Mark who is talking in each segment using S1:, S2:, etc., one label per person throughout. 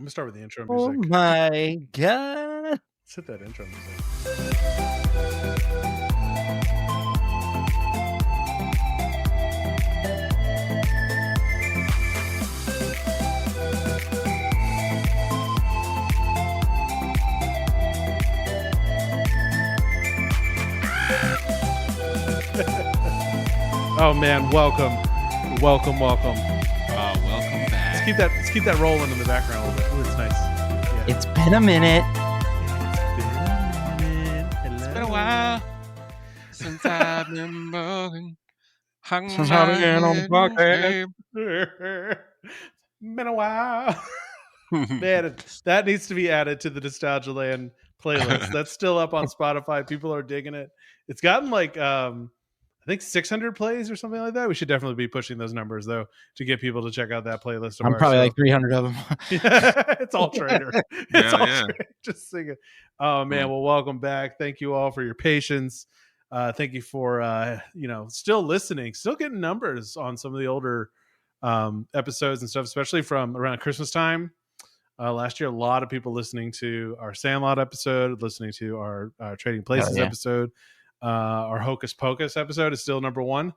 S1: I'm gonna start with the intro
S2: Oh
S1: music.
S2: my god!
S1: Let's hit that intro music. Oh man, welcome.
S3: Welcome back.
S1: Let's keep that rolling in the background a little bit. Ooh, it's nice. Yeah.
S2: It's been a minute.
S3: It's been a while since I've been broken.
S2: Since I've been on podcast.
S1: Been a while. Man, that needs to be added to the Nostalgia Land playlist. That's still up on Spotify. People are digging it. It's gotten like I think 600 plays or something like that. We should definitely be pushing those numbers though to get people to check out that playlist.
S2: I'm probably like 300 of them.
S1: It's all Trader. It's all Trader. Just sing it. Oh man, well, welcome back. Thank you all for your patience. Thank you for still listening, still getting numbers on some of the older episodes and stuff, especially from around Christmas time. Last year, a lot of people listening to our Sandlot episode, listening to our Trading Places episode. Our Hocus Pocus episode is still number one.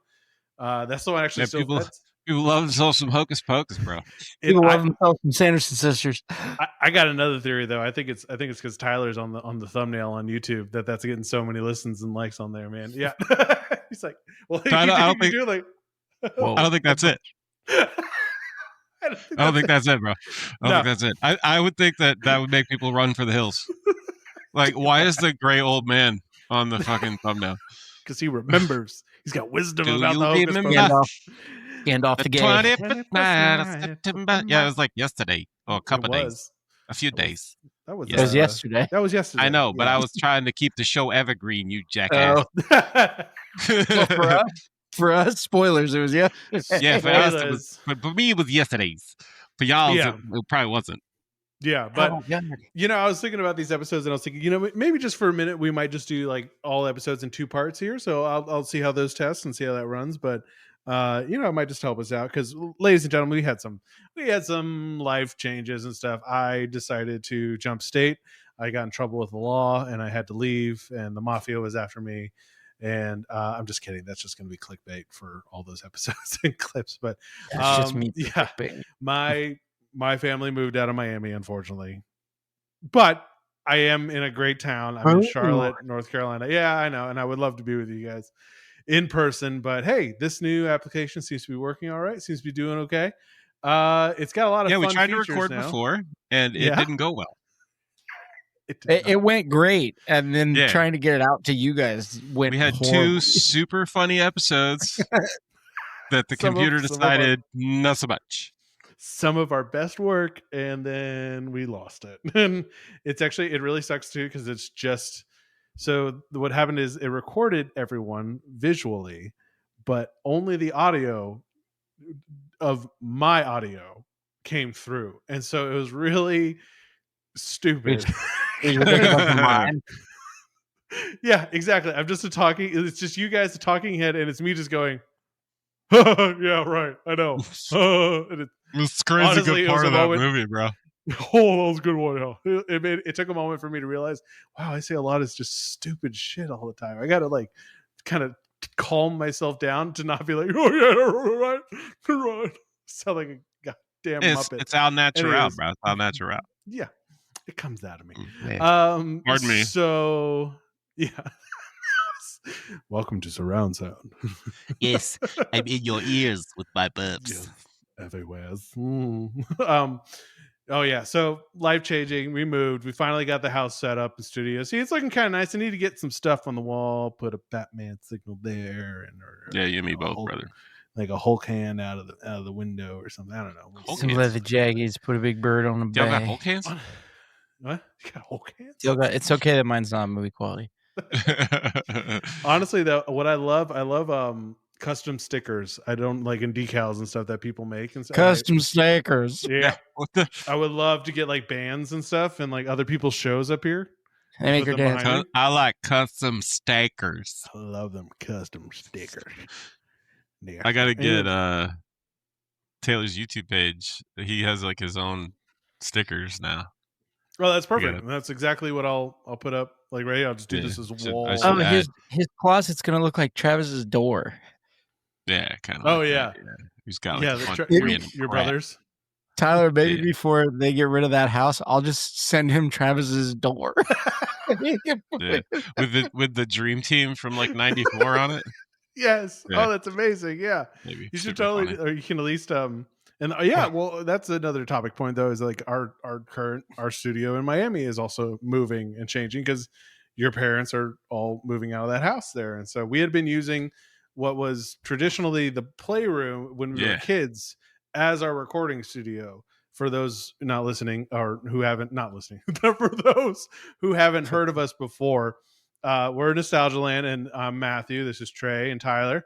S1: That's the one actually.
S3: People love themselves some Hocus Pocus, bro.
S2: People love themselves some Sanderson Sisters.
S1: I got another theory though. I think it's because Tyler's on the thumbnail on YouTube that's getting so many listens and likes on there, man. Yeah, he's like, well,
S3: I don't think that's it. I don't think that's it, bro. I don't think that's it. I would think that would make people run for the hills. Like, why is the gray old man on the fucking thumbnail?
S1: Because he remembers. He's got wisdom about the Hocus Pocus.
S2: Gandalf the Gay.
S3: 25th night of September. Yeah, it was like yesterday. Or a couple days. A few days.
S1: That was
S2: yesterday.
S1: That was yesterday.
S3: I know, but I was trying to keep the show evergreen, you jackass.
S2: Well, for us, spoilers, it was yesterday.
S3: Yeah, for us, but for me, it was yesterday's. For y'all, it probably wasn't.
S1: Yeah, but I was thinking about these episodes, and I was thinking, maybe just for a minute, we might just do like all episodes in 2 parts here. So I'll see how those test and see how that runs. But it might just help us out because, ladies and gentlemen, we had some life changes and stuff. I decided to jump state. I got in trouble with the law, and I had to leave, and the mafia was after me. And I'm just kidding. That's just going to be clickbait for all those episodes and clips. But
S2: that's just me.
S1: Yeah, my family moved out of Miami, unfortunately. But I am in a great town. I'm in Charlotte, North Carolina. Yeah, I know. And I would love to be with you guys in person. But hey, this new application seems to be working all right. Seems to be doing okay. It's got a lot of fun
S3: we tried to
S1: features
S3: record
S1: now.
S3: Before, and it didn't go well.
S2: It went great, and then trying to get it out to you guys went.
S3: We had
S2: horrible.
S3: 2 super funny episodes that the computer decided not so much.
S1: Some of our best work, and then we lost it. And it really sucks too, because it's just so what happened is it recorded everyone visually, but only the audio of my audio came through, and so it was really stupid. Yeah, exactly. I'm just it's just you guys, the talking head, and it's me just going, yeah, right, I know.
S3: It's crazy. Honestly, good part of that movie, bro.
S1: Oh, that was a good one. It took a moment for me to realize, wow, I say a lot of just stupid shit all the time. I gotta like kind of calm myself down to not be like, oh yeah, right. Sound like a goddamn Muppet.
S3: It's al natural, bro. It's al natural.
S1: Yeah, it comes out of me.
S3: Pardon me.
S1: So yeah. Welcome to Surround Sound.
S3: Yes, I'm in your ears with my burps.
S1: Yes, everywhere. Oh yeah, so life changing. We moved. We finally got the house set up in studio. See, it's looking kind of nice. I need to get some stuff on the wall. Put a Batman signal there,
S3: you and me both, brother.
S1: Like a Hulk hand out of the window or something. I don't know.
S2: Some leather jaggies. Put a big bird on the back.
S3: Y'all got Hulk hands?
S1: What? You got Hulk hands?
S2: It's okay that mine's not movie quality.
S1: Honestly, though, what I love custom stickers. I don't like in decals and stuff that people make and stuff.
S2: Custom stickers.
S1: Yeah. I would love to get like bands and stuff and like other people's shows up here.
S2: They make her dance.
S3: I like custom stickers.
S1: I love them custom stickers. Yeah.
S3: I gotta get Taylor's YouTube page. He has like his own stickers now.
S1: Well, that's perfect. That's exactly what I'll put up. Like, right, I'll just do this as a wall.
S2: Oh, his closet's gonna look like Travis's door.
S3: Yeah, kind of.
S1: Oh
S3: like
S1: yeah.
S3: He's got like
S1: your brothers.
S2: Tyler, maybe before they get rid of that house, I'll just send him Travis's door.
S3: With the dream team from like '94 on it.
S1: Yes. Yeah. Oh, that's amazing. Yeah.
S3: Maybe
S1: you should totally, funny. Or you can at least well, that's another topic point though, is like our studio in Miami is also moving and changing because your parents are all moving out of that house there. And so we had been using what was traditionally the playroom when we were kids as our recording studio. For those not listening or who haven't not listening, for those who haven't heard of us before, we're Nostalgia Land, and I'm Matthew. This is Trey and Tyler.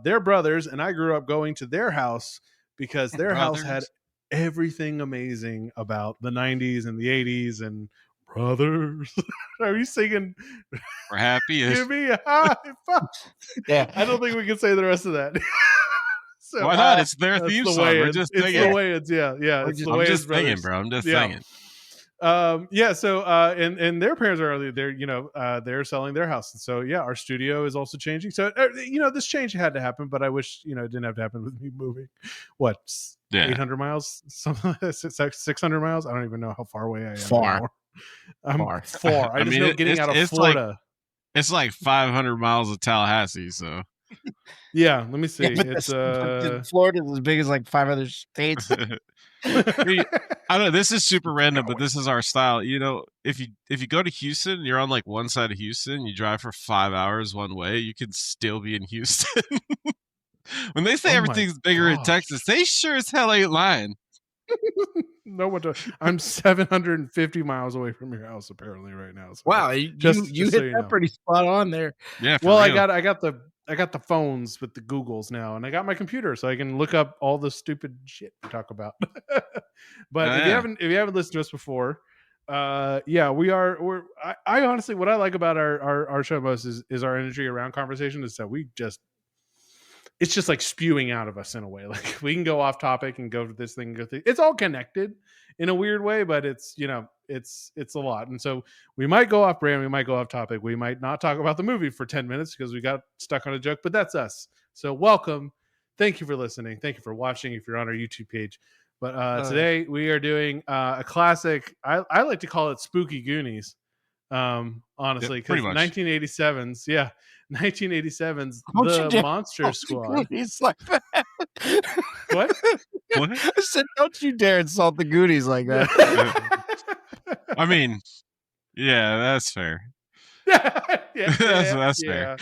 S1: They're brothers, and I grew up going to their house because their house had everything amazing about the 90s and the 80s and brothers. Are you singing?
S3: We're happy.
S1: Give me a high five.
S2: Yeah.
S1: I don't think we can say the rest of that.
S3: So, why not? It's their theme song. We're just singing.
S1: It's the way it's, yeah. It's the way
S3: it's singing, bro. I'm just singing.
S1: So and their parents are they're selling their house, and so our studio is also changing. So this change had to happen, but I wish it didn't have to happen with me moving 800 miles, 600 miles. I don't even know how far away I am.
S2: Far.
S1: I'm far. I just know getting out of Florida.
S3: It's like 500 miles of Tallahassee. So
S1: yeah, let me see. It's
S2: Florida's as big as like 5 other states.
S3: I don't know. This is super random, but this is our style. If you go to Houston, you're on like one side of Houston. You drive for 5 hours one way. You can still be in Houston. When they say everything's bigger in Texas, they sure as hell ain't lying.
S1: No one. I'm 750 miles away from your house apparently right now. So
S2: wow, you hit that pretty spot on there.
S3: Yeah.
S1: Well, real. I got the phones with the Googles now, and I got my computer so I can look up all the stupid shit we talk about. But if you haven't listened to us before, we are. I honestly, what I like about our show most is our energy around conversation. Is that it's just like spewing out of us in a way. Like we can go off topic and go to this thing, it's all connected in a weird way, but it's a lot. And so we might go off brand, we might go off topic, we might not talk about the movie for 10 minutes because we got stuck on a joke, but that's us. So welcome. Thank you for listening. Thank you for watching if you're on our YouTube page. But today we are doing a classic. I like to call it Spooky Goonies. Honestly, because 1987's 1987's The Monster Squad.
S2: Like that.
S1: What?
S2: I said, don't you dare insult the Goonies like that.
S3: I mean, yeah, that's fair. That's fair.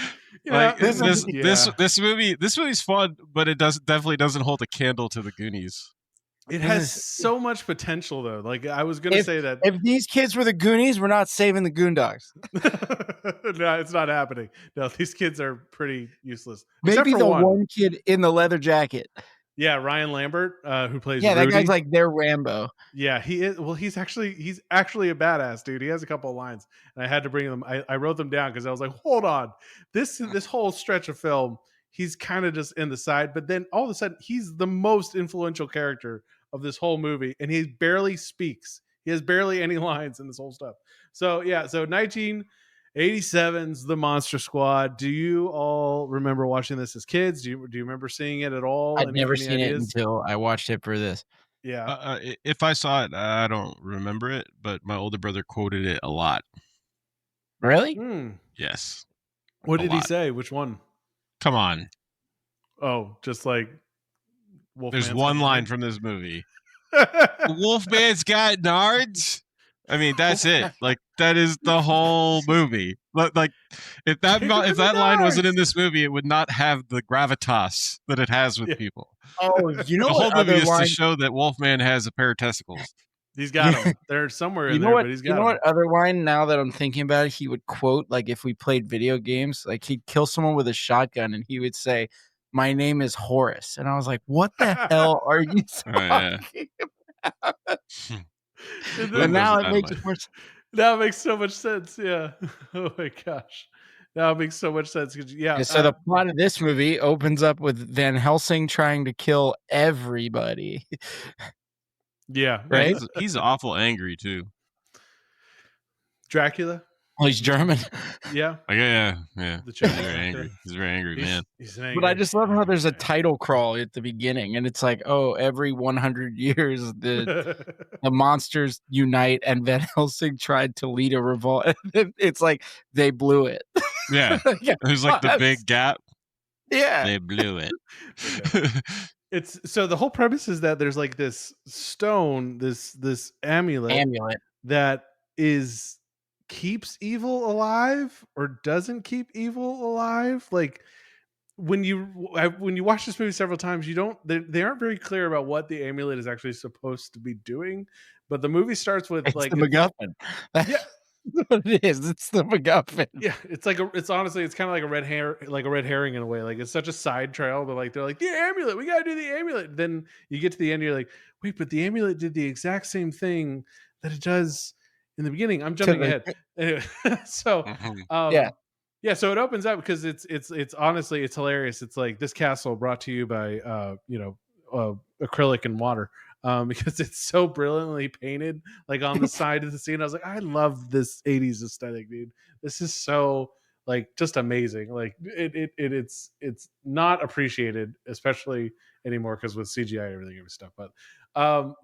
S3: Like this movie's fun, but it definitely doesn't hold a candle to the Goonies.
S1: It has so much potential, though. Like I was going to say that
S2: if these kids were the Goonies, we're not saving the Goondogs.
S1: No, it's not happening. No, these kids are pretty useless.
S2: Maybe the one kid in the leather jacket.
S1: Yeah, Ryan Lambert, who plays
S2: Rudy.
S1: That
S2: guy's like their Rambo.
S1: Yeah, he is. Well, he's actually a badass dude. He has a couple of lines, and I had to bring them. I wrote them down because I was like, hold on, this whole stretch of film, he's kind of just in the side, but then all of a sudden, he's the most influential character of this whole movie, and he barely speaks. He has barely any lines in this whole stuff. So 1987's The Monster Squad. Do you all remember watching this as kids? Do you remember seeing it at all?
S2: I'd never seen it until I watched it for this.
S1: Yeah.
S3: If I saw it, I don't remember it, but my older brother quoted it a lot.
S2: Really?
S3: Yes.
S1: What did he say? Which one?
S3: Come on.
S1: Oh, just like
S3: There's one line from this movie. Wolfman's got nards. I mean, that's it. Like that is the whole movie. Like if that line wasn't in this movie, it would not have the gravitas that it has with people.
S2: Oh, you know
S3: the whole movie is to show that Wolfman has a pair of testicles.
S1: He's got them. They're somewhere in there, but he's got them.
S2: You know what other line, now that I'm thinking about it, he would quote, like if we played video games, like he'd kill someone with a shotgun and he would say, "My name is Horace." And I was like, what the hell are you talking about? And now it makes more sense.
S1: Now it makes so much sense. Yeah. Oh my gosh. Now it makes so much sense.
S2: So the plot of this movie opens up with Van Helsing trying to kill everybody.
S1: Yeah.
S2: Right?
S3: He's awful angry too.
S1: Dracula.
S2: Oh, he's German.
S1: Yeah.
S3: Yeah.
S1: The
S3: He's very angry. He's a very angry man.
S1: He's an angry,
S2: But I just love how there's a title crawl at the beginning, and it's like, oh, every 100 years the monsters unite, and Van Helsing tried to lead a revolt. It's like they blew it.
S3: Yeah, there's like the big gap.
S2: Yeah,
S3: they blew it.
S1: It's so the whole premise is that there's like this stone, this amulet that keeps evil alive or doesn't keep evil alive. Like when you watch this movie several times, they aren't very clear about what the amulet is actually supposed to be doing. But the movie starts with
S2: it's the MacGuffin.
S1: Yeah.
S2: What it is, it's the MacGuffin.
S1: Yeah, it's honestly it's kind of like a red herring in a way. Like it's such a side trail, but like they're like the amulet, we gotta do the amulet. Then you get to the end, you're like, wait, but the amulet did the exact same thing that it does in the beginning. I'm jumping ahead. Anyway, so yeah, so it opens up because it's honestly it's hilarious. It's like this castle brought to you by acrylic and water. Because it's so brilliantly painted, like on the side of the scene. I was like, I love this 80s aesthetic, dude. This is so like just amazing. Like it's not appreciated, especially anymore because with CGI and everything and stuff. But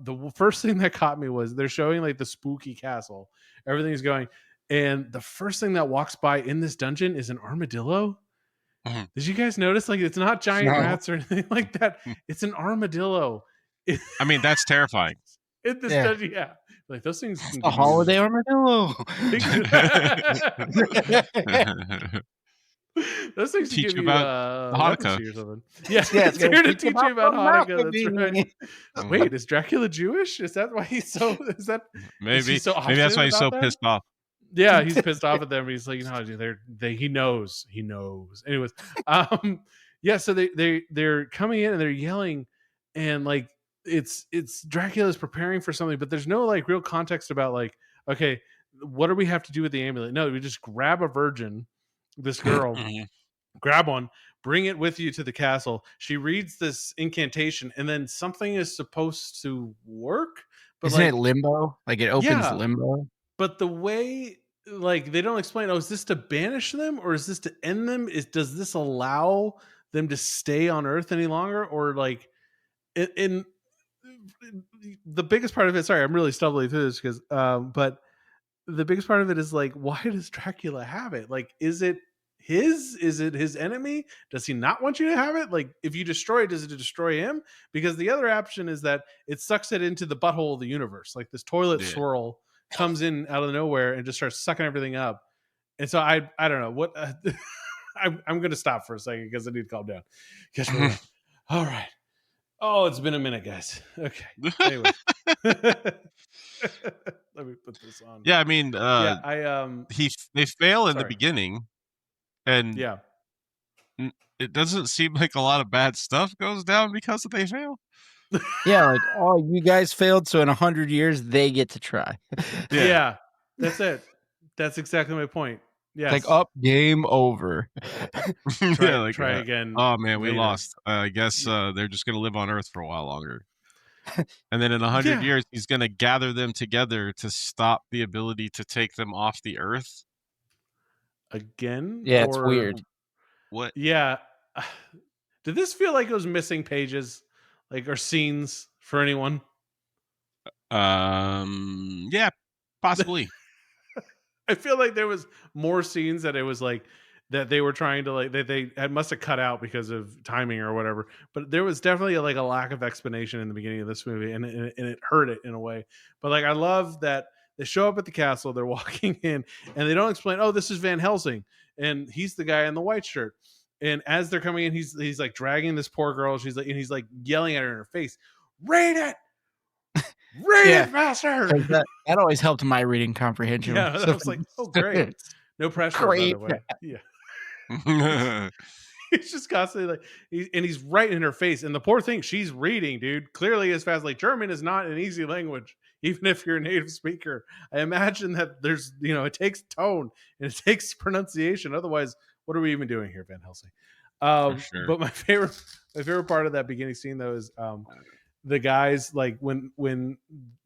S1: the first thing that caught me was they're showing like the spooky castle. Everything's going, and the first thing that walks by in this dungeon is an armadillo. Did you guys notice? Like it's not giant rats or anything like that. It's an armadillo.
S3: I mean, that's terrifying.
S1: In this dungeon, yeah. Like those things.
S2: A holiday armadillo.
S1: Those things
S3: teach
S1: give
S3: you about Hanukkah
S1: or something. Yeah, it's here to teach you about Hanukkah. That's right. Wait, is Dracula Jewish? Is that why he's so? Is that
S3: maybe? Maybe that's why he's so pissed off.
S1: Yeah, he's pissed off at them. He's like, he knows. Anyways, yeah. So they're coming in and they're yelling, and like it's Dracula's preparing for something, but there's no like real context about like, okay, what do we have to do with the amulet? No, we just grab a virgin, this girl, grab one, bring it with you to the castle. She reads this incantation, and then something is supposed to work. But
S2: isn't it limbo? Like it opens limbo.
S1: But the way, like, they don't explain, is this to banish them or is this to end them? Does this allow them to stay on Earth any longer? Or like, in the biggest part of it, sorry, I'm really stumbling through this because, but the biggest part of it is like, why does Dracula have it? Like, is it his enemy? Does he not want you to have it? Like, if you destroy it, does it destroy him? Because the other option is that it sucks it into the butthole of the universe. Like this toilet swirl comes in out of nowhere and just starts sucking everything up. And so I don't know what I'm going to stop for a second because I need to calm down. All right. Oh, it's been a minute, guys. Okay. Anyway. Let me put this on.
S3: Yeah, I mean, they fail in the beginning, and it doesn't seem like a lot of bad stuff goes down because they fail.
S2: Yeah, like, oh, you guys failed, so in 100 years they get to try.
S1: Yeah, that's it. That's exactly my point. Yeah,
S2: like up, game over.
S1: Try again.
S3: Oh man, we lost. I guess they're just gonna live on Earth for a while longer. And then in 100 years, he's gonna gather them together to stop the ability to take them off the Earth.
S1: Again?
S2: Yeah, it's weird.
S3: What?
S1: Yeah. Did this feel like it was missing pages, like or scenes for anyone?
S3: Yeah, possibly.
S1: I feel like there was more scenes that it was like that they were trying to like they must have cut out because of timing or whatever. But there was definitely like a lack of explanation in the beginning of this movie, and it hurt it in a way. But like I love that they show up at the castle, they're walking in, and they don't explain. Oh, this is Van Helsing, and he's the guy in the white shirt. And as they're coming in, he's like dragging this poor girl. He's like yelling at her in her face, "Read it! Read it faster!"
S2: That always helped my reading comprehension.
S1: Yeah, I was like, oh great, no pressure. By the way. Yeah. He's just constantly like, he's right in her face, and the poor thing, she's reading, dude, clearly as fast. Like German is not an easy language, even if you're a native speaker. I imagine that there's, it takes tone and it takes pronunciation. Otherwise, what are we even doing here, Van Helsing?
S3: For sure.
S1: But my favorite part of that beginning scene though is the guys, like when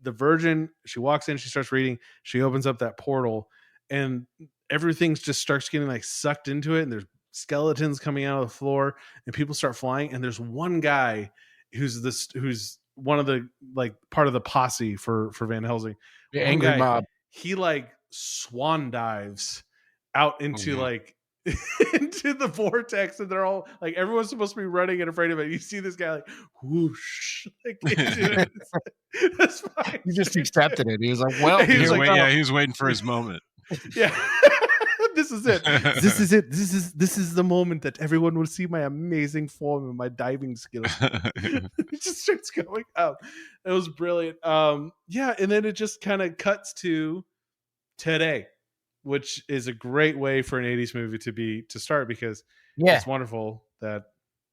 S1: the Virgin, she walks in, she starts reading, she opens up that portal, and everything just starts getting like sucked into it, and there's skeletons coming out of the floor, and people start flying, and there's one guy who's one of the like part of the posse for Van Helsing.
S2: The
S1: One
S2: angry
S1: guy,
S2: mob.
S1: he like swan dives out into like into the vortex, and they're all like, everyone's supposed to be running and afraid of it. You see this guy like whoosh, like into it. That's fine.
S2: He just accepted it. He was like, well,
S1: He was like,
S3: he was waiting for his moment.
S1: Yeah. This is it. This is it. This is the moment that everyone will see my amazing form and my diving skills. It just starts going up. It was brilliant. Yeah, and then it just kind of cuts to today, which is a great way for an 80s movie to start, because it's wonderful that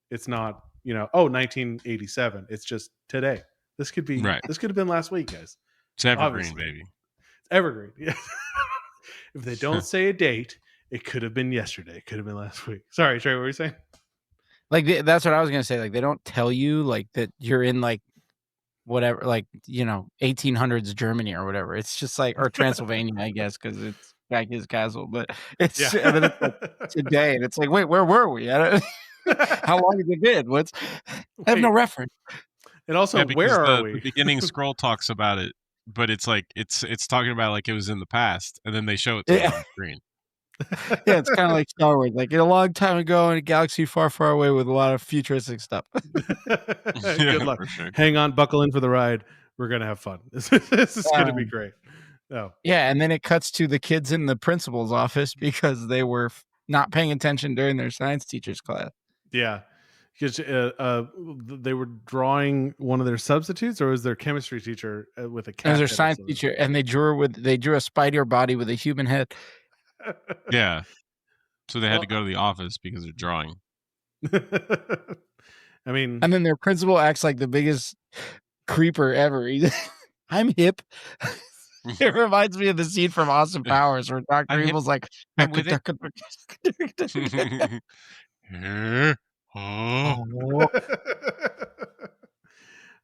S1: it's not, 1987. It's just today. This could be this could have been last week, guys.
S3: It's evergreen, baby.
S1: It's evergreen. Yeah. If they don't say a date, it could have been yesterday. It could have been last week. Sorry, Trey, what were you saying?
S2: Like that's what I was gonna say. Like they don't tell you like that you're in like whatever, like 1800s Germany or whatever. It's just like, or Transylvania, I guess, because it's back his castle. But it's, and then it's like today, and it's like, wait, where were we? How long has it been? I have no reference.
S1: And also, where are we?
S3: The beginning scroll talks about it, but it's like it's talking about like it was in the past, and then they show it to you on screen.
S2: Yeah, it's kind of like Star Wars, like in a long time ago in a galaxy far, far away with a lot of futuristic stuff.
S1: Good luck. Sure. Hang on, buckle in for the ride. We're gonna have fun. This is gonna be great. Oh.
S2: Yeah, and then it cuts to the kids in the principal's office because they were not paying attention during their science teacher's class.
S1: Yeah. Because they were drawing one of their substitutes, or was their chemistry teacher with a cat?
S2: It was their science teacher, and they drew a spider body with a human head.
S3: Yeah, so they had to go to the office because they're drawing.
S1: I mean,
S2: and then their principal acts like the biggest creeper ever. I'm hip. It reminds me of the scene from Austin Powers where Dr. Evil's like,
S3: I'm with it.
S1: No,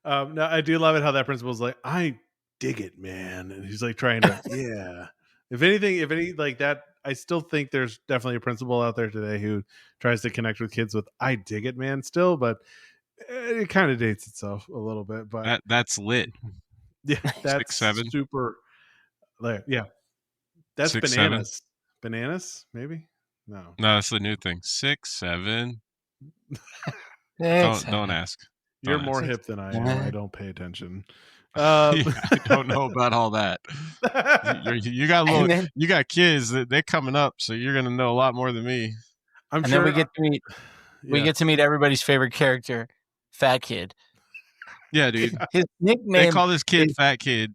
S1: I do love it how that principal's like, I dig it, man, and he's like trying to, yeah. If any like that, I still think there's definitely a principal out there today who tries to connect with kids with "I dig it, man" still, but it kind of dates itself a little bit. But
S3: that's lit.
S1: Yeah, that's
S3: 6'7"
S1: super. Yeah, that's
S3: 6'7".
S1: bananas. Bananas, maybe. No,
S3: that's the new thing. 6'7". Don't ask.
S1: You're more hip than I am. I don't pay attention.
S3: I don't know about all that. You got kids that they're coming up, so you're gonna know a lot more than me.
S2: I'm sure. Then we get to meet everybody's favorite character, Fat Kid.
S3: Yeah, dude.
S2: His nickname.
S3: They call this kid Fat Kid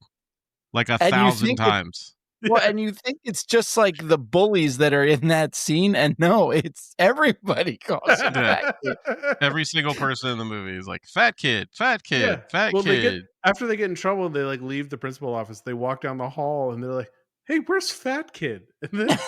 S3: like 1,000 times.
S2: Well, and you think it's just like the bullies that are in that scene, and no, it's everybody calls him Fat Kid.
S3: Every single person in the movie is like, Fat Kid, Fat Kid, Fat Kid.
S1: After they get in trouble, they like leave the principal office. They walk down the hall, and they're like, "Hey, where's Fat Kid?" And then,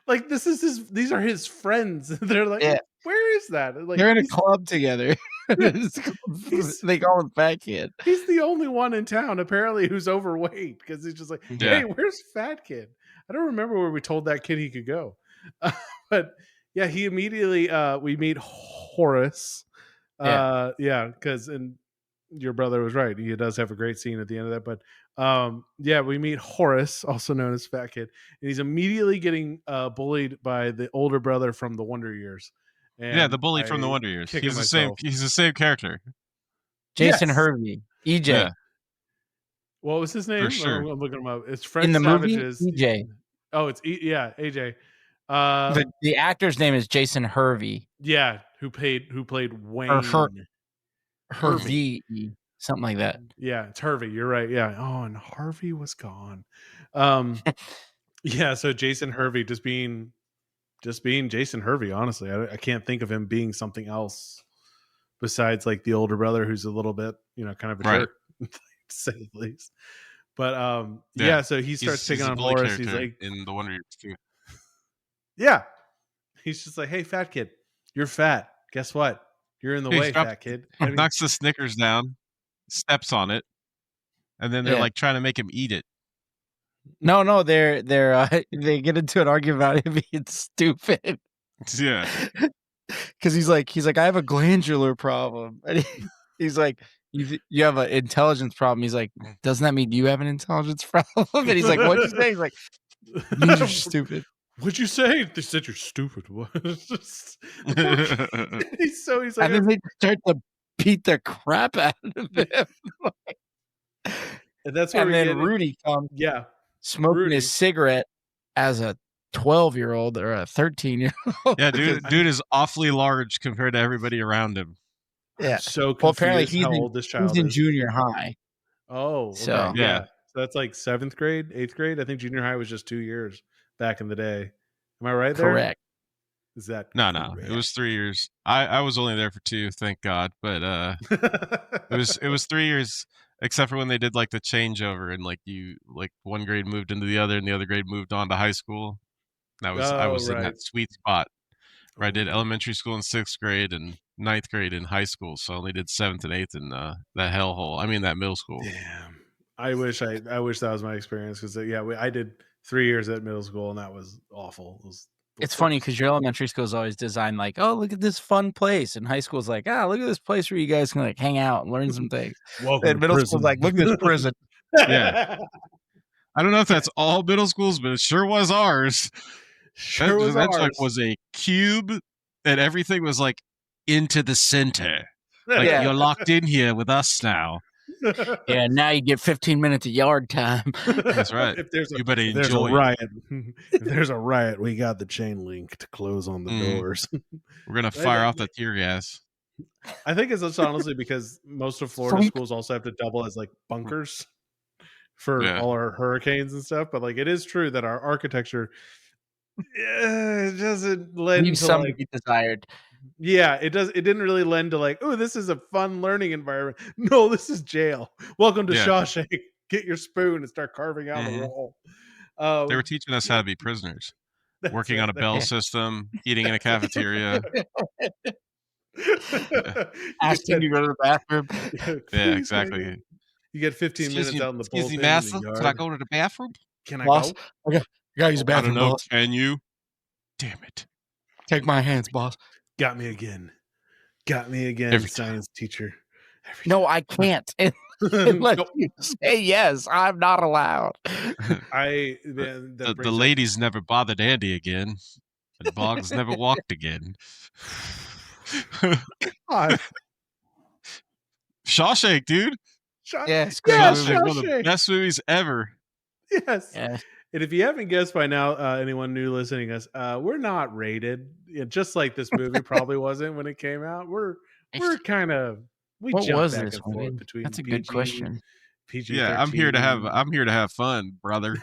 S1: like, these are his friends. They're like, "Where is that?" Like,
S2: they're in a club together. They call him Fat Kid.
S1: He's the only one in town apparently who's overweight, because he's just like, "Hey, where's Fat Kid?" I don't remember where we told that kid he could go, but yeah, he immediately we meet Horace. Because and your brother was right. He does have a great scene at the end of that, but we meet Horace, also known as Fat Kid, and he's immediately getting bullied by the older brother from the Wonder Years.
S3: And the bully from the Wonder Years. He's the same character.
S2: Jason Hervey, EJ. Yeah.
S1: What was his name?
S3: For sure.
S1: I'm looking him up. It's Fred
S2: in the
S1: Savage's
S2: movie. EJ.
S1: Oh, it's AJ.
S2: The actor's name is Jason Hervey.
S1: Yeah, who played Wayne.
S2: Hervey, something like that.
S1: Yeah, it's Hervey. You're right. Yeah. Oh, and Harvey was gone. Yeah. So Jason Hervey just being Jason Hervey. Honestly, I can't think of him being something else besides like the older brother who's a little bit, kind of a jerk, to say the least. But so he starts picking on Horace. He's like
S3: in the Wonder Years too.
S1: Yeah, he's just like, "Hey, Fat Kid, you're fat. Guess what? You're in the way, Fat Kid."
S3: Knocks the Snickers down. steps on it, and then they're like trying to make him eat it.
S2: No, they get into an argument about him being stupid.
S3: Yeah,
S2: because he's like, I have a glandular problem, and he's like, you have an intelligence problem. He's like, doesn't that mean you have an intelligence problem? And he's like, what'd you say? He's like, it means you're stupid.
S1: What'd you say? They said you're stupid. He's like,
S2: and then they start to beat the crap out of him.
S1: And that's where
S2: then Rudy comes, smoking his cigarette as a 12-year-old or a 13-year-old.
S3: Yeah, dude is awfully large compared to everybody around him.
S2: Yeah.
S1: I'm so confused.
S2: Well, apparently he's
S1: how old this child
S2: he's in
S1: is.
S2: junior high.
S1: Oh, okay.
S2: So
S1: yeah. So that's like 7th grade, 8th grade. I think junior high was just 2 years back in the day. Am I right there?
S2: Correct.
S1: Is that
S3: no? It was 3 years. I was only there for 2, thank God. But it was 3 years, except for when they did like the changeover and like one grade moved into the other and the other grade moved on to high school. I was in that sweet spot where I did elementary school in 6th grade and 9th grade in high school. So I only did 7th and 8th in that hellhole. I mean that middle school.
S1: Damn. I wish that was my experience because I did 3 years at middle school and that was awful.
S2: It's funny because your elementary school is always designed like, oh, look at this fun place, and high school is like, look at this place where you guys can like hang out and learn some things. And middle school is like, look at this prison.
S3: Yeah. I don't know if that's all middle schools, but it sure was ours. That like was a cube, and everything was like into the center. Like you're locked in here with us now.
S2: Yeah, now you get 15 minutes of yard time.
S3: That's right. You better enjoy.
S1: There's a riot. If there's a riot, we got the chain link to close on the doors.
S3: We're gonna fire off the tear gas.
S1: I think it's just honestly because most of Florida schools also have to double as like bunkers for all our hurricanes and stuff. But like, it is true that our architecture doesn't lend to
S2: some to be desired.
S1: Yeah, it does. It didn't really lend to like, oh, this is a fun learning environment. No, this is jail. Welcome to Shawshank. Get your spoon and start carving out the wall.
S3: They were teaching us how to be prisoners, working on a bell system, eating in a cafeteria.
S2: Asking to go to the bathroom.
S3: Yeah, exactly.
S1: You get 15 minutes out in the bullpen.
S3: Excuse me, master. Can I go to the bathroom?
S1: Can I go?
S2: You gotta use the bathroom,
S3: I don't know.
S2: boss.
S3: Can you? Damn it.
S2: Take my hands, boss.
S1: Got me again,
S3: Every
S1: science teacher.
S2: No, I can't. Unless you say yes, I'm not allowed.
S3: The ladies never bothered Andy again. And Boggs never walked again. Shawshank, dude.
S2: Yes,
S3: Shawshank, one of the best movies ever.
S1: Yes. And if you haven't guessed by now, anyone new listening to us, we're not rated. Just like this movie probably wasn't when it came out. We're kind of
S2: what was
S1: back
S2: this
S1: and forth between.
S2: That's a
S1: PG,
S2: good question.
S1: PG.
S3: Yeah, I'm here to have fun, brother.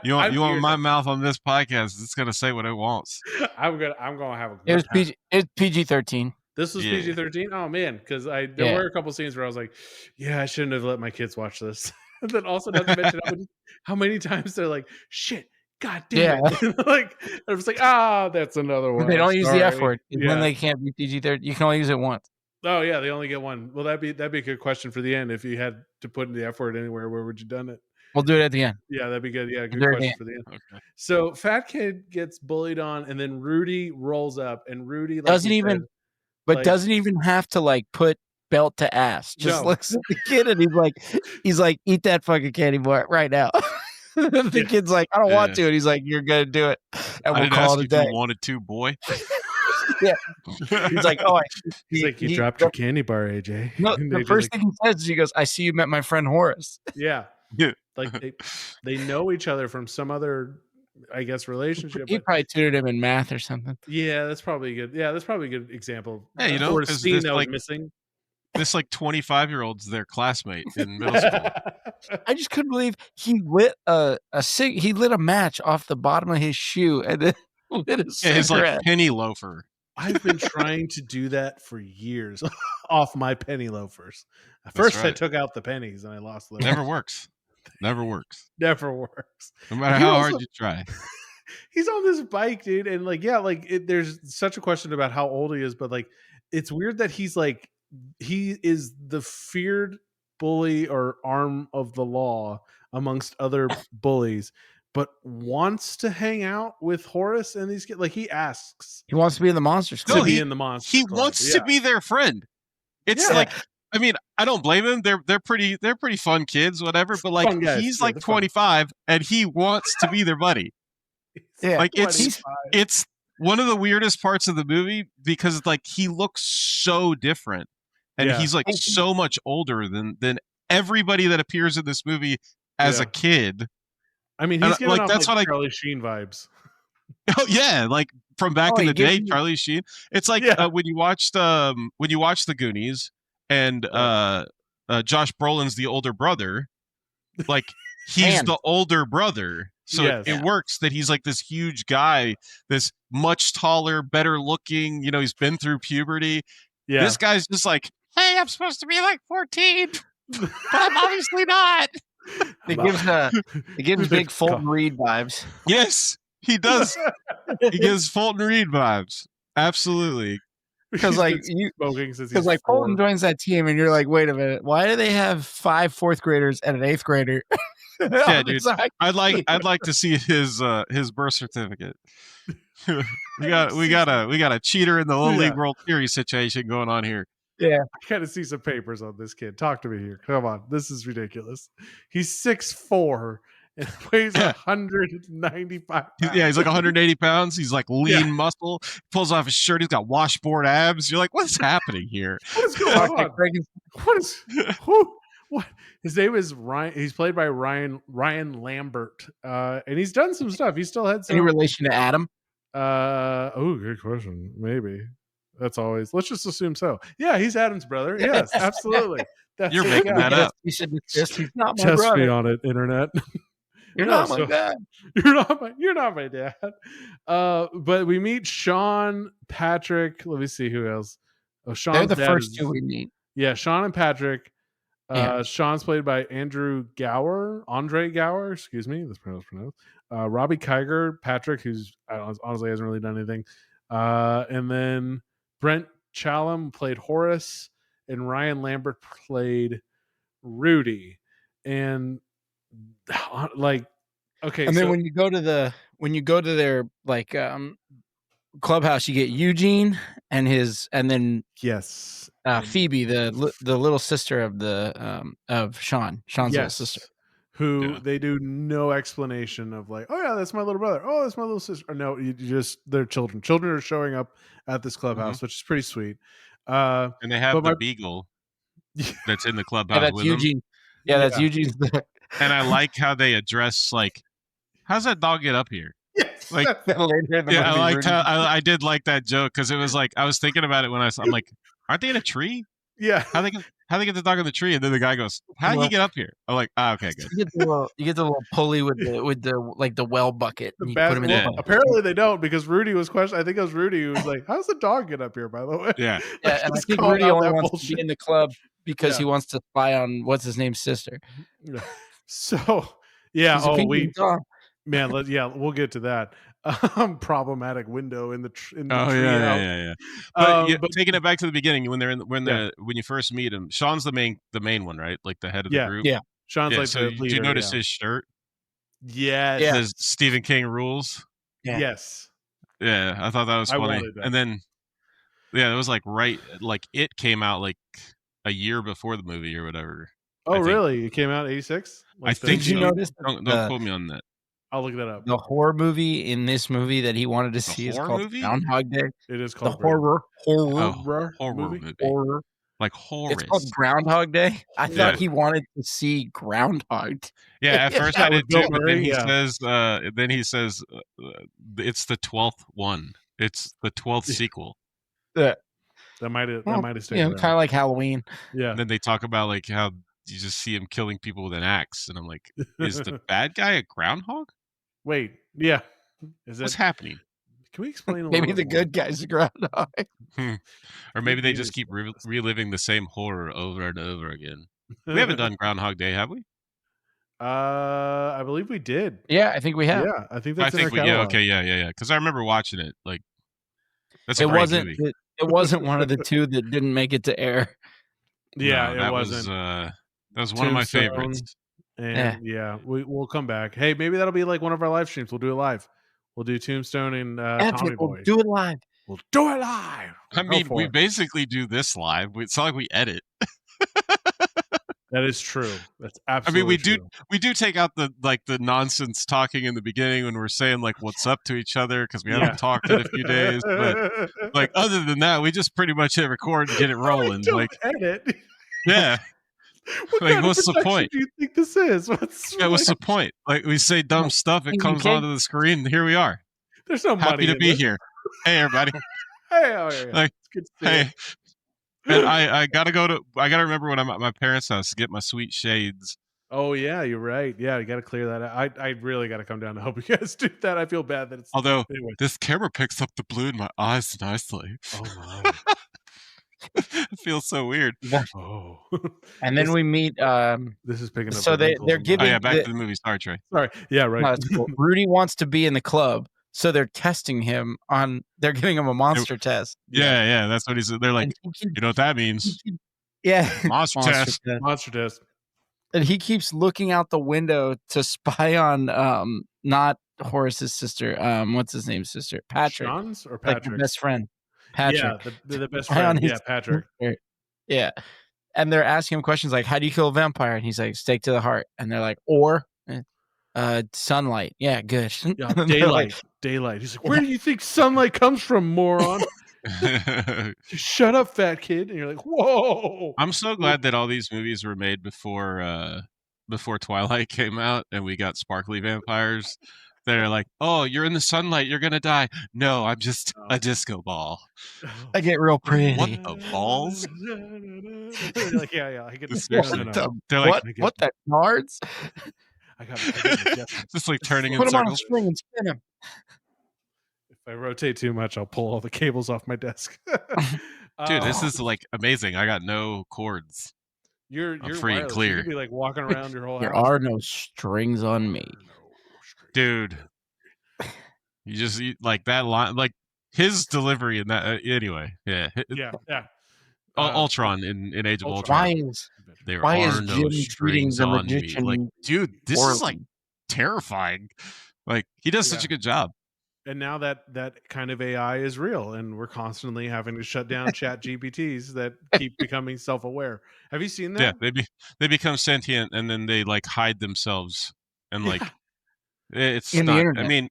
S3: You want my mouth on this podcast? It's gonna say what it wants.
S1: I'm gonna have a.
S2: It was PG-13.
S1: This was PG-13. Oh man, because there were a couple scenes where I was like, I shouldn't have let my kids watch this. And then also not to mention how many times they're like, shit, god damn it. Like I was like, that's another one.
S2: They don't use the F word. Then they can't be PG-13. You can only use it once.
S1: Oh yeah, they only get one. Well, that'd be a good question for the end. If you had to put the F word anywhere, where would you done it?
S2: We'll do it at the end.
S1: Yeah, that'd be good. Yeah, good question for the end. Okay. So Fat Kid gets bullied on, and then Rudy rolls up, and Rudy
S2: doesn't even have to like put belt to ass. Just looks at the kid and he's like, eat that fucking candy bar right now. The kid's like, I don't want to, and he's like, you're gonna do it, and we'll call it a day.
S3: You wanted to, boy.
S2: Yeah. He's like,
S1: you dropped your candy bar, AJ.
S2: No, the first thing he says is he goes, I see you met my friend Horace.
S1: Yeah. Like they know each other from some other, I guess, relationship.
S2: He probably tutored him in math or something.
S1: Yeah, that's probably good. Yeah, that's probably a good example.
S3: Yeah, or a scene that was
S1: missing.
S3: This 25-year-old's their classmate in middle school.
S2: I just couldn't believe he lit he lit a match off the bottom of his shoe and then lit a cigarette.
S3: His like penny loafer.
S1: I've been trying to do that for years off my penny loafers. First, I took out the pennies and I lost the.
S3: Never works. Never works.
S1: Never works.
S3: No matter how hard you try.
S1: He's on this bike, dude, and there's such a question about how old he is, but like, it's weird that he is the feared bully or arm of the law amongst other bullies, but wants to hang out with Horace and these kids. Like he asks,
S2: he wants to be in the Monsters Club.
S1: To be in the Monsters Club.
S3: Wants to be their friend. It's like, I mean, I don't blame him. They're pretty fun kids, whatever. But like, he's like 25 and he wants to be their buddy.
S2: Yeah,
S3: like it's one of the weirdest parts of the movie because like he looks so different and he's like so much older than everybody that appears in this movie as a kid.
S1: I mean, he's giving off like Charlie Sheen vibes.
S3: Oh yeah, like from back in the day, Charlie Sheen. It's like when you watched the Goonies and Josh Brolin's the older brother, like he's the older brother. So it works that he's like this huge guy, this much taller, better looking, you know, he's been through puberty. Yeah. This guy's just like, hey, I'm supposed to be like 14, but I'm obviously not.
S2: It gives big Fulton Reed vibes.
S3: Yes, he does. He gives Fulton Reed vibes. Absolutely.
S2: Because like Fulton joins that team and you're like, wait a minute, why do they have 5 4th graders and an 8th grader?
S3: Yeah, dude. I'd like to see his birth certificate. we got a cheater in the Little League World Series situation going on here.
S2: Yeah,
S1: I gotta see some papers on this kid. Talk to me here. Come on, this is ridiculous. He's 6'4" and weighs 195 pounds.
S3: Yeah, he's like 180 pounds. He's like lean muscle. Pulls off his shirt. He's got washboard abs. You're like, what's happening here?
S1: What is going on? What? His name is Ryan. He's played by Ryan Lambert, and he's done some stuff. He still had some.
S2: Any relation to Adam?
S1: Good question. Maybe. That's always. Let's just assume so. Yeah, he's Adam's brother. Yes, absolutely.
S3: You're making that up.
S2: You said he's not my
S1: brother.
S2: Test
S1: me on it, internet.
S2: You're not my dad.
S1: You're not my dad. But we meet Sean, Patrick. Let me see who else. Oh, Sean.
S2: They're the first two we meet.
S1: Yeah, Sean and Patrick. Sean's played by Andre Gower. Excuse me, that's pronounced. Robbie Kiger, Patrick, who's honestly hasn't really done anything. And then Brent Challam played Horace, and Ryan Lambert played Rudy. And like, okay,
S2: and then when you go to their like clubhouse, you get Eugene and then Phoebe, the little sister of Sean's little sister,
S1: who they do no explanation of like, oh yeah, that's my little brother. Oh, that's my little sister. Or no, you just they're children. Children are showing up at this clubhouse, which is pretty sweet.
S3: And they have the beagle that's in the clubhouse.
S2: That's with Eugene. Them. Yeah, that's Eugene's.
S3: And I like how they address like, how's that dog get up here?
S1: Yes.
S3: Like, I liked how I did like that joke because it was like I was thinking about it when I'm like, aren't they in a tree?
S1: Yeah.
S3: How they get the dog in the tree? And then the guy goes, how did he get up here? I'm like, okay, good.
S2: You get the little pulley with the like the well bucket. And you put him in the
S1: apparently they don't because Rudy was questioning. I think it was Rudy who was like, how's the dog get up here? By the way,
S3: yeah.
S2: Like, and I think Rudy only wants to be in the club because he wants to spy on what's his name's sister.
S1: Yeah. So we'll get to that. Problematic window in the tree.
S3: Yeah. But taking it back to the beginning, when you first meet him, Sean's the main one, right? Like the head of the group.
S1: Yeah, Sean's like
S3: so
S1: the leader.
S3: Do you notice his shirt?
S1: Yes.
S3: It says Stephen King rules.
S1: Yeah. Yes.
S3: Yeah, I thought that was funny. And then, it was like it came out like a year before the movie or whatever.
S1: Oh, really? It came out in 86?
S3: I think.
S2: Did you notice?
S3: Don't quote me on that.
S1: I'll look that up.
S2: The horror movie in this movie that he wanted to see is called Groundhog Day.
S1: It is called
S2: the horror
S3: movie.
S2: Horror.
S3: Like horror.
S2: It's called Groundhog Day. I thought he wanted to see Groundhog.
S3: Yeah, at first I did too, but then he says, it's the 12th one. It's the 12th sequel.
S1: That might have stayed.
S2: Kind of like Halloween.
S1: Yeah.
S3: And then they talk about like how you just see him killing people with an axe, and I'm like, is the bad guy a groundhog?
S1: Wait, yeah.
S3: What's happening?
S1: Can we explain?
S2: Maybe the good guy's a groundhog,
S3: or maybe they just keep reliving the same horror over and over again. We haven't done Groundhog Day, have we?
S1: I believe we did.
S2: Yeah, I think we have.
S1: Yeah, I think that's in our catalog.
S3: Yeah, okay, yeah. Because I remember watching it. Like, that's a
S2: it
S3: great
S2: wasn't.
S3: movie.
S2: It wasn't one of the two that didn't make it to air.
S1: Yeah,
S3: no,
S1: it wasn't.
S3: That was one of my favorites.
S1: And we'll come back. Hey, maybe that'll be like one of our live streams. We'll do it live. We'll do Tombstone and Tommy Boy.
S2: We'll do it live.
S1: We'll do it live.
S3: I mean, we basically do this live. It's not like we edit.
S1: That is true. That's absolutely true.
S3: We do take out the nonsense talking in the beginning when we're saying like what's up to each other because we haven't talked in a few days. But like other than that, we just pretty much hit record and get it rolling.
S1: Don't edit.
S3: Yeah. What's the point?
S1: Do you think this is?
S3: What's the point? Like we say dumb stuff, it comes onto the screen, and here we are.
S1: There's no money.
S3: Happy to be here. Hey everybody.
S1: Hey, how are you?
S3: Like, it's good to see you. And I gotta remember when I'm at my parents' house to get my sweet shades.
S1: Oh yeah, you're right. Yeah, you gotta clear that out. I really gotta come down to help you guys do that. I feel bad that it's
S3: this camera picks up the blue in my eyes nicely.
S1: Oh my.
S3: It feels so weird.
S1: Oh.
S2: And then we meet
S1: this is picking up.
S2: So they're giving
S3: back to the movie. Sorry, Trey.
S1: Sorry. Yeah, right.
S2: No, that's cool. Rudy wants to be in the club. So they're testing him they're giving him a monster test.
S3: Yeah, that's what he said. They're like, you know what that means?
S2: Yeah.
S3: Monster test.
S1: Monster test.
S2: And he keeps looking out the window to spy on not Horace's sister. What's his name? Sister Patrick.
S1: Sean's or Patrick's?
S2: Like best friend. Patrick.
S1: Yeah, the best friend. Yeah, Patrick.
S2: Sister. Yeah. And they're asking him questions like, how do you kill a vampire? And he's like, stake to the heart. And they're like, or sunlight. Yeah, good.
S1: Yeah, daylight. He's like, where do you think sunlight comes from, moron? Shut up, fat kid. And you're like, whoa.
S3: I'm so glad that all these movies were made before Twilight came out and we got sparkly vampires that are like, oh, you're in the sunlight, you're gonna die. No, I'm just a disco ball.
S2: I get real pretty.
S3: What the balls?
S1: Like, yeah, I get this.
S3: They're like,
S2: what the cards?
S1: I got
S3: just like turning
S2: Put
S3: in
S2: him on a
S3: circles.
S2: string and spin him.
S1: If I rotate too much, I'll pull all the cables off my desk.
S3: Dude, this is like amazing. I got no cords.
S1: You're
S3: free and clear.
S1: You could be like walking around your whole house.
S2: There are no strings on me.
S3: Dude. You just like that line, like his delivery in that anyway. Yeah. Ultron in Age of Ultron.
S2: Why is Jim treating the magician?
S3: Like, dude, this is like terrifying. Like he does such a good job.
S1: And now that kind of AI is real, and we're constantly having to shut down Chat GPTs that keep becoming self-aware. Have you seen that?
S3: Yeah, they become sentient, and then they like hide themselves, and like it's
S2: in
S3: not,
S2: the internet.
S3: I mean,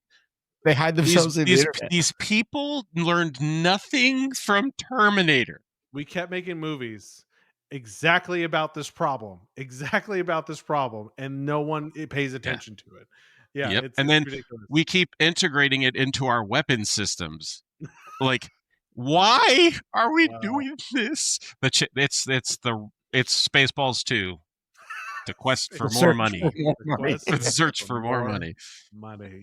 S2: they hide themselves in the internet.
S3: These people learned nothing from Terminator.
S1: We kept making movies exactly about this problem, and no one pays attention to it. Yeah,
S3: yep.
S1: It's
S3: then
S1: ridiculous.
S3: We keep integrating it into our weapon systems. Like, why are we doing this? It's Spaceballs 2. The quest for more money. The search for more money.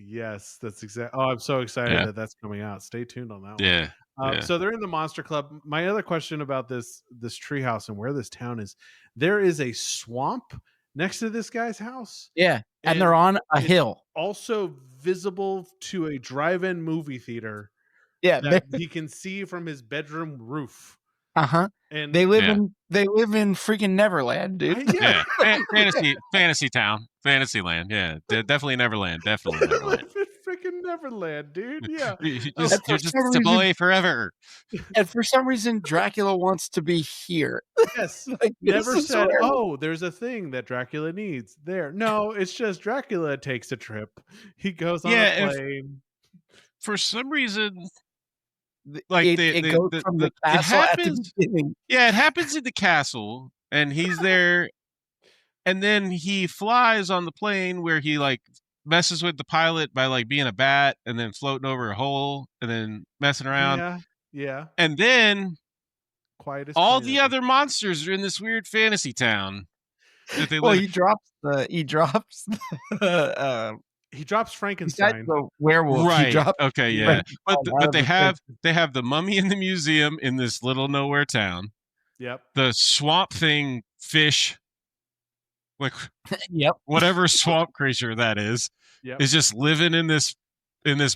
S1: Yes, that's exactly. Oh, I'm so excited that that's coming out. Stay tuned on that one.
S3: Yeah.
S1: So they're in the Monster Club. My other question about this treehouse and where this town is, there is a swamp next to this guy's house.
S2: Yeah, and they're on a hill.
S1: Also visible to a drive-in movie theater.
S2: Yeah,
S1: that he can see from his bedroom roof. And
S2: they live in freaking Neverland, dude.
S3: Yeah, fantasy town, Fantasyland. Yeah, definitely Neverland. Definitely Neverland.
S1: Freaking Neverland, dude. Yeah,
S3: you're just a boy forever.
S2: And for some reason, Dracula wants to be here.
S1: Yes,
S2: like,
S1: never said. Oh, there's a thing that Dracula needs there. No, it's just Dracula takes a trip. He goes on a plane.
S3: For some reason. Like
S2: it goes from the castle at the beginning.
S3: Yeah, it happens in the castle, and he's there, and then he flies on the plane where he like messes with the pilot by like being a bat and then floating over a hole and then messing around.
S1: Yeah.
S3: And then all the other monsters are in this weird fantasy town. That they
S2: he drops
S1: Frankenstein,
S2: the werewolf,
S3: right? Okay, yeah, but they have the mummy in the museum in this little nowhere town.
S1: Yep.
S3: The swamp thing fish, like whatever swamp creature that is just living in this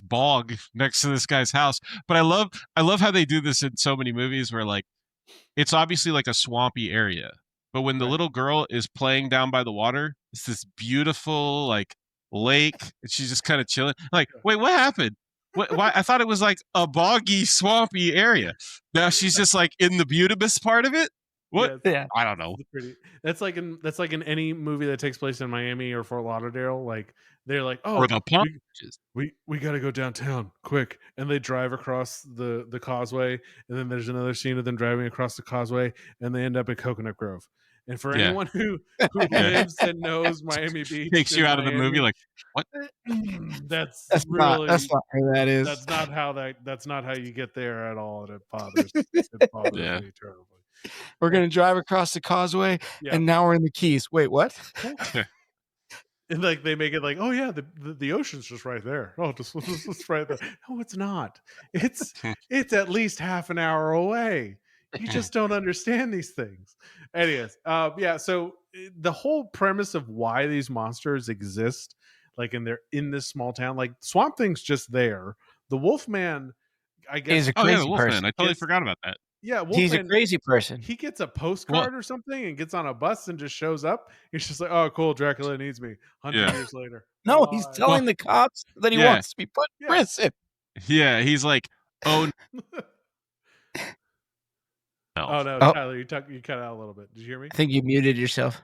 S3: bog next to this guy's house. But I love how they do this in so many movies where like it's obviously like a swampy area. But when the little girl is playing down by the water, it's this beautiful like lake, and she's just kind of chilling. Like, wait, what happened? Why? I thought it was like a boggy, swampy area. Now she's just like in the beautiful part of it. What?
S2: Yeah.
S3: I don't know.
S1: That's like in any movie that takes place in Miami or Fort Lauderdale. Like they're like, oh,
S3: Or the pump.
S1: we got to go downtown quick, and they drive across the causeway, and then there's another scene of them driving across the causeway, and they end up in Coconut Grove. And for anyone who lives and knows Miami Beach,
S3: takes you out of the movie, like what?
S1: That's
S2: not where that is.
S1: That's not how you get there at all, and it bothers me terribly.
S2: We're gonna drive across the causeway, and now we're in the Keys. Wait, what?
S1: And like they make it like, oh yeah, the ocean's just right there. Oh, just right there. No, it's not. It's at least half an hour away. You just don't understand these things. Anyways, so the whole premise of why these monsters exist, like, and they're in this small town, like Swamp Thing's just there. The Wolfman, I guess,
S2: he's a crazy
S3: Wolfman.
S2: person.
S3: I totally forgot about that.
S1: Yeah, Wolfman,
S2: he's a crazy person.
S1: He gets a postcard or something and gets on a bus and just shows up. He's just like, oh, cool, Dracula needs me. 100 years later.
S2: No, he's telling the cops that he wants to be put in prison.
S3: Yeah, he's like, oh.
S1: Oh no, Tyler, you cut out a little bit. Did you hear me?
S2: I think you muted yourself.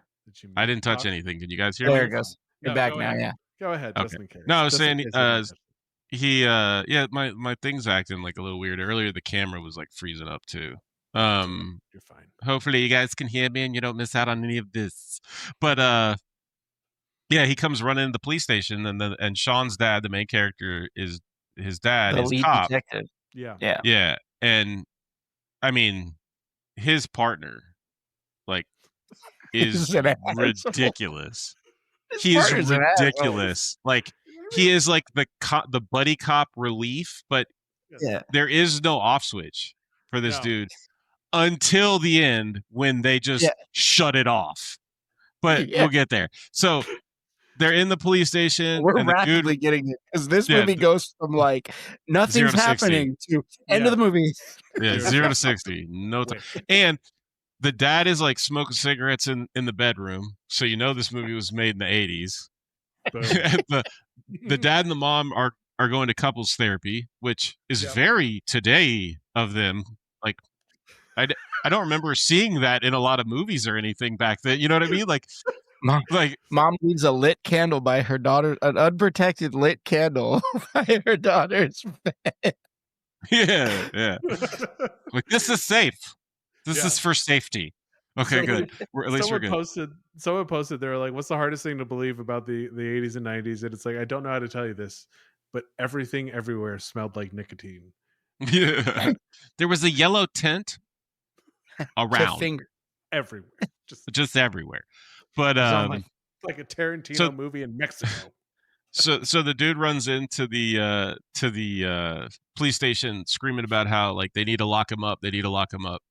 S3: I didn't touch anything. Did you guys hear me?
S2: There it goes. You're back now. Yeah.
S1: Go ahead, just in case.
S3: No, I was saying my thing's acting like a little weird. Earlier the camera was like freezing up too.
S1: You're fine.
S3: Hopefully you guys can hear me and you don't miss out on any of this. But he comes running into the police station, and Sean's dad, the main character, is his dad,
S2: the
S3: is
S2: lead
S3: cop.
S2: detective.
S3: Yeah. And I mean, his partner, like, is ridiculous. He's ridiculous. Like, he is like the buddy cop relief, but there is no off switch for this dude until the end when they just shut it off. But we'll get there. So they're in the police station.
S2: We're rapidly getting it because this movie goes from like nothing's happening to end of the movie.
S3: Yeah, 0 to 60, no time. And the dad is like smoking cigarettes in the bedroom, so you know this movie was made in the 80s. the dad and the mom are going to couples therapy, which is very today of them. Like, I don't remember seeing that in a lot of movies or anything back then. You know what I mean? Like,
S2: mom leaves a lit candle by her daughter, an unprotected lit candle by her daughter's bed.
S3: Yeah. Like, this is safe. This is for safety. Okay, good. At least we're good.
S1: Someone posted, they were like, what's the hardest thing to believe about the 80s and 90s? And it's like, I don't know how to tell you this, but everything everywhere smelled like nicotine.
S3: Yeah. There was a yellow tint around.
S1: Everywhere.
S3: Just everywhere. But
S1: like a Tarantino movie in Mexico.
S3: So the dude runs into the police station screaming about how, like, they need to lock him up. They need to lock him up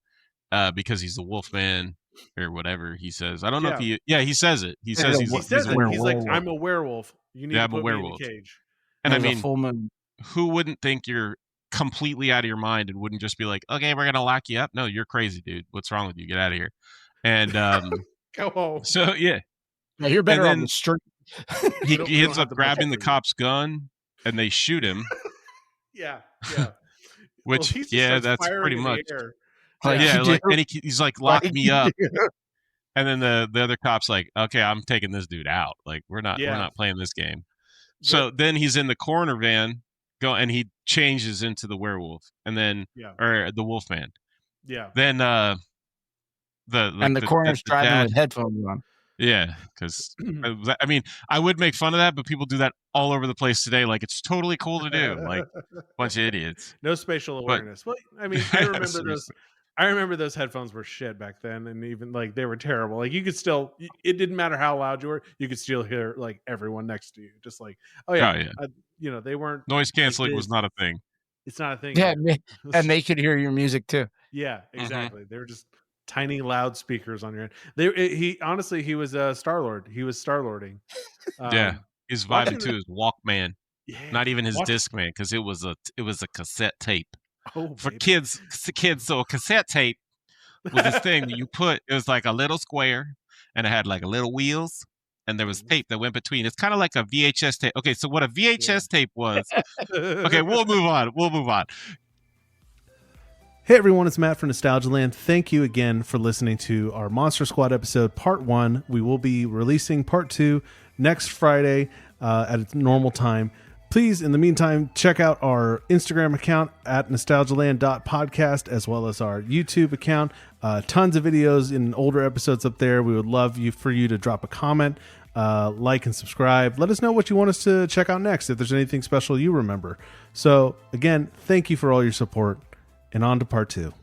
S3: because he's the Wolfman or whatever he says. I don't know if he says it. He says he's a werewolf.
S1: He's like, I'm a werewolf. You need to put me in the cage.
S3: And I mean, who wouldn't think you're completely out of your mind and wouldn't just be like, okay, we're gonna lock you up? No, you're crazy, dude. What's wrong with you? Get out of here. And
S1: go home.
S3: So
S2: now you're better on the street.
S3: He ends up grabbing the cop's gun and they shoot him.
S1: Yeah.
S3: Which that's pretty much. Like, and he's like, lock me up. And then the other cop's like, okay, I'm taking this dude out. Like, we're not playing this game. So then he's in the coroner van, and he changes into the werewolf, and then or the Wolfman.
S1: Yeah.
S3: Then
S2: the coroner's driving with headphones on.
S3: Yeah, because I mean, I would make fun of that, but people do that all over the place today. Like, it's totally cool to do. Like, bunch of idiots.
S1: No spatial awareness. Well, I mean, I remember those. I remember those headphones were shit back then, and even like they were terrible. Like, you could still, it didn't matter how loud you were, you could still hear like everyone next to you. Just like, they weren't.
S3: Noise canceling was not a thing.
S1: It's not a thing.
S2: Yeah, and they could hear your music too.
S1: Yeah, exactly. They were just tiny loudspeakers on your end. He was Star-Lord. He was Star-Lording.
S3: He's vibing to his Walkman. Yeah. Not even his Discman, because it was a cassette tape.
S1: Oh,
S3: for kids. So a cassette tape was this thing that you put. It was like a little square, and it had like a little wheels, and there was tape that went between. It's kind of like a VHS tape. Okay, so what a VHS tape was. Okay, we'll move on.
S1: Hey everyone, it's Matt from Nostalgia Land. Thank you again for listening to our Monster Squad episode, Part 1. We will be releasing Part 2 next Friday at its normal time. Please, in the meantime, check out our Instagram account at nostalgialand.podcast, as well as our YouTube account. Tons of videos in older episodes up there. We would love for you to drop a comment, like and subscribe. Let us know what you want us to check out next, if there's anything special you remember. So, again, thank you for all your support. And on to part 2.